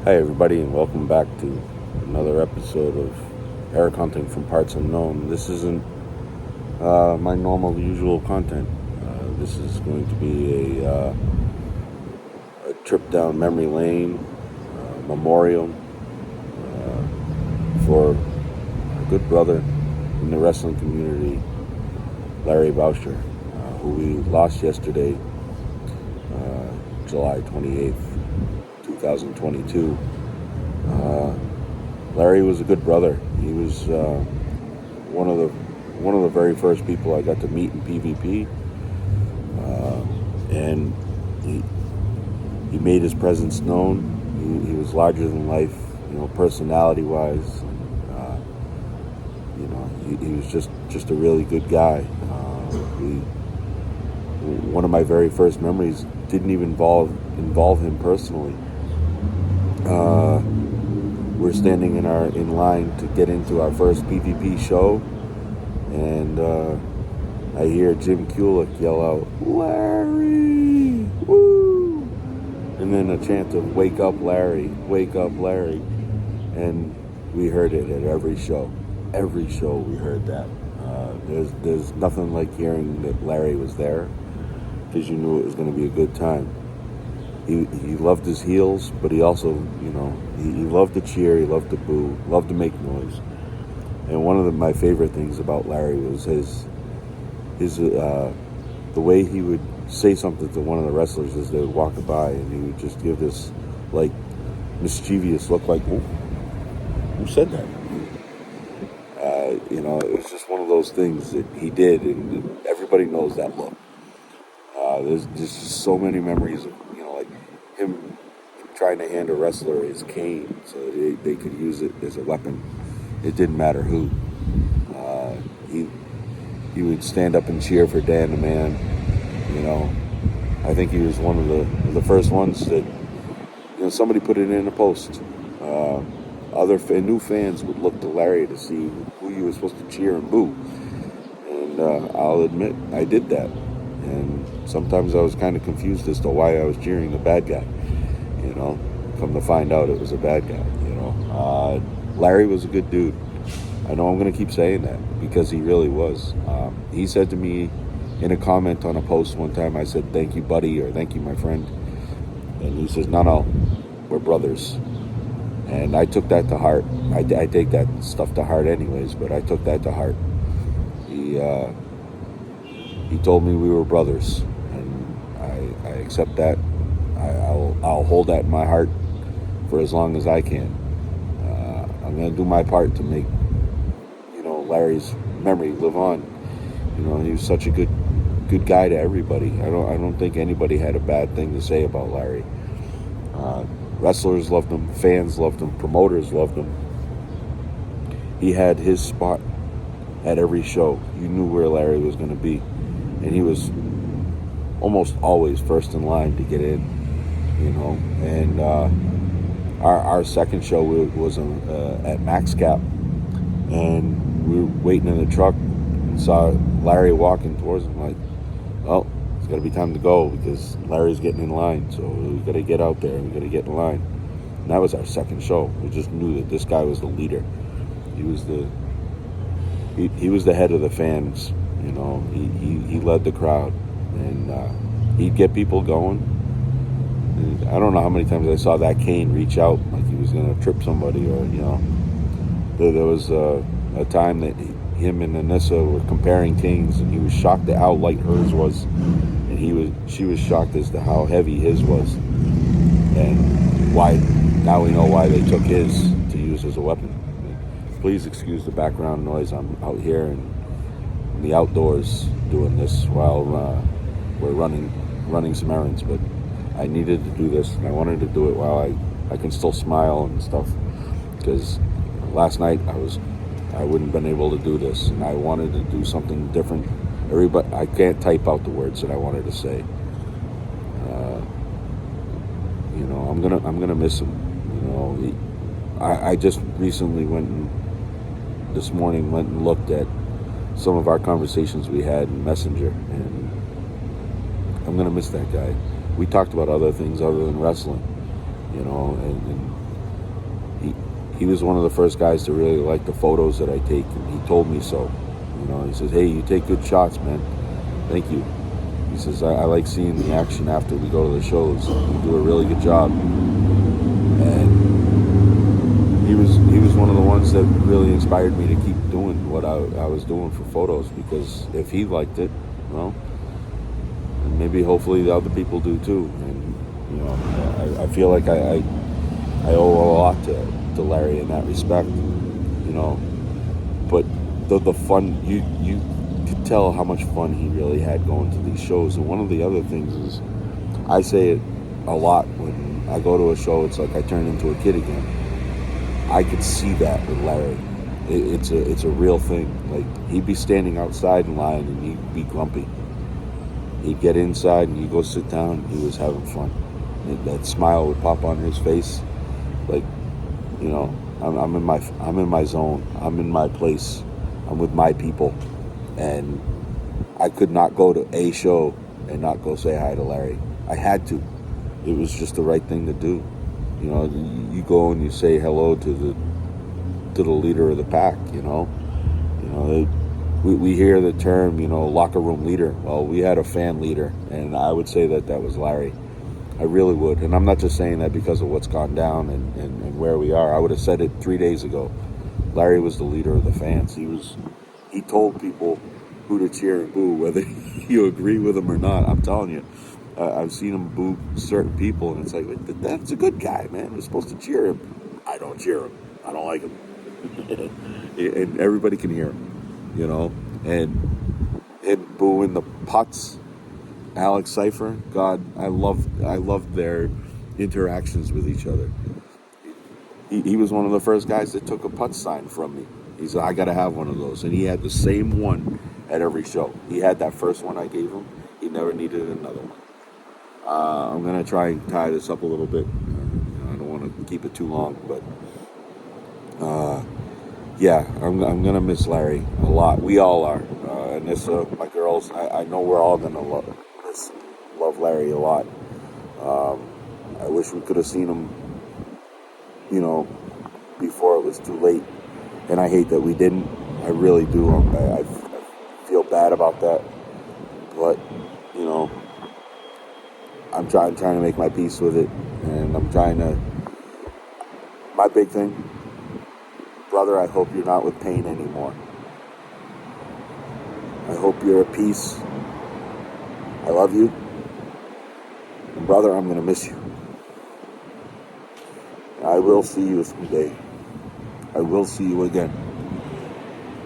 Hi everybody, and welcome back to another episode of Eric Hunting from Parts Unknown. This isn't my normal usual content. This is going to be a trip down memory lane, memorial for a good brother in the wrestling community, Larry Boucher, who we lost yesterday, July 28th, 2022. Larry was a good brother. He was one of the very first people I got to meet in PvP, and he made his presence known. He was larger than life, personality wise. He was just a really good guy. One of my very first memories didn't even involve him personally. We're standing in line to get into our first PvP show, and I hear Jim Kulik yell out, "Larry! Woo!" And then a chant of "Wake up, Larry! Wake up, Larry!" And we heard it at every show. Every show we heard that. There's nothing like hearing that Larry was there, because you knew it was going to be a good time. He loved his heels, but he also, he loved to cheer, he loved to boo, loved to make noise. And one of my favorite things about Larry was his the way he would say something to one of the wrestlers as they would walk by, and he would just give this like mischievous look, like, who said that? It was just one of those things that he did, and everybody knows that look. There's just so many memories of, like him trying to hand a wrestler his cane so they could use it as a weapon. It didn't matter who. He would stand up and cheer for Dan the Man. I think he was one of the first ones that, somebody put it in a post. New fans would look to Larry to see who you were supposed to cheer and boo. And I'll admit, I did that. And sometimes I was kind of confused as to why I was cheering the bad guy. Come to find out it was a bad guy. Larry was a good dude. I know I'm going to keep saying that because he really was. He said to me in a comment on a post one time, I said, "Thank you, buddy," or "Thank you, my friend." And he says, No, we're brothers. And I took that to heart. I take that stuff to heart anyways, but I took that to heart. He told me we were brothers, and I accept that. I'll hold that in my heart for as long as I can. I'm going to do my part to make, Larry's memory live on. He was such a good guy to everybody. I don't think anybody had a bad thing to say about Larry. Wrestlers loved him, fans loved him, promoters loved him. He had his spot at every show. You knew where Larry was going to be, and he was almost always first in line to get in. And our second show was at Max Cap, and we were waiting in the truck and saw Larry walking towards him, like, well, it's got to be time to go because Larry's getting in line, so we got to get out there and we got to get in line. And that was our second show. We just knew that this guy was the leader. He was the head of the fans. He led the crowd, and he'd get people going. And I don't know how many times I saw that cane reach out like he was going to trip somebody, or there was a time that him and Anissa were comparing canes, and he was shocked at how light hers was, and she was shocked as to how heavy his was, and why. Now we know why they took his to use as a weapon. Please excuse the background noise. I'm out here in the outdoors doing this while we're running some errands, but I needed to do this, and I wanted to do it while I can still smile and stuff, because last night I wouldn't have been able to do this, and I wanted to do something different. I can't type out the words that I wanted to say. I'm gonna miss him. I just recently this morning went and looked at some of our conversations we had in Messenger, and I'm gonna miss that guy. We talked about other things other than wrestling, and he was one of the first guys to really like the photos that I take, and he told me so. He says, "Hey, you take good shots, man. Thank you." He says, I like seeing the action after we go to the shows. You do a really good job." And he was one of the ones that really inspired me to keep doing what I was doing for photos, because if he liked it, well, and maybe hopefully the other people do too. And I feel like I owe a lot to Larry in that respect. But the fun, you could tell how much fun he really had going to these shows. And one of the other things is, I say it a lot when I go to a show, it's like I turn into a kid again. I could see that with Larry. It's a real thing. Like, he'd be standing outside in line and he'd be grumpy. He'd get inside and you go sit down and he was having fun. That smile would pop on his face. Like, I'm in my zone. I'm in my place. I'm with my people. And I could not go to a show and not go say hi to Larry. I had to. It was just the right thing to do. You go and you say hello to the leader of the pack. We hear the term, locker room leader. Well, we had a fan leader, and I would say that was Larry. I really would. And I'm not just saying that because of what's gone down and where we are. I would have said it 3 days ago. Larry was the leader of the fans. He told people who to cheer and boo, whether you agree with him or not. I'm telling you, I've seen him boo certain people, and it's like, that's a good guy, man. We're supposed to cheer him. I don't cheer him. I don't like him. And everybody can hear him, And him booing the Putts, Alex Cipher, God, I loved their interactions with each other. He was one of the first guys that took a putt sign from me. He said, "I got to have one of those." And he had the same one at every show. He had that first one I gave him. He never needed another one. I'm going to try and tie this up a little bit. I don't want to keep it too long, but yeah, I'm going to miss Larry a lot. We all are. Anissa, my girls, I know we're all going to love Larry a lot. I wish we could have seen him, before it was too late. And I hate that we didn't. I really do. I feel bad about that. But, I'm trying to make my peace with it. And I'm trying to... My big thing, brother, I hope you're not with pain anymore. I hope you're at peace. I love you. And brother, I'm going to miss you. I will see you someday. I will see you again.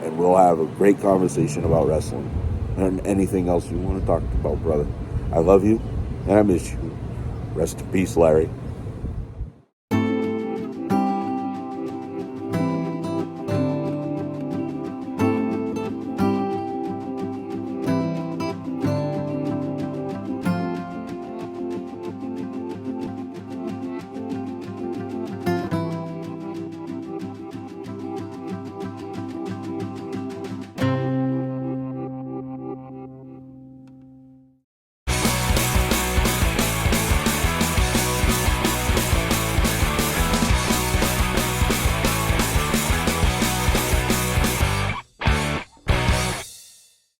And we'll have a great conversation about wrestling and anything else you want to talk about, brother. I love you and I miss you. Rest in peace, Larry.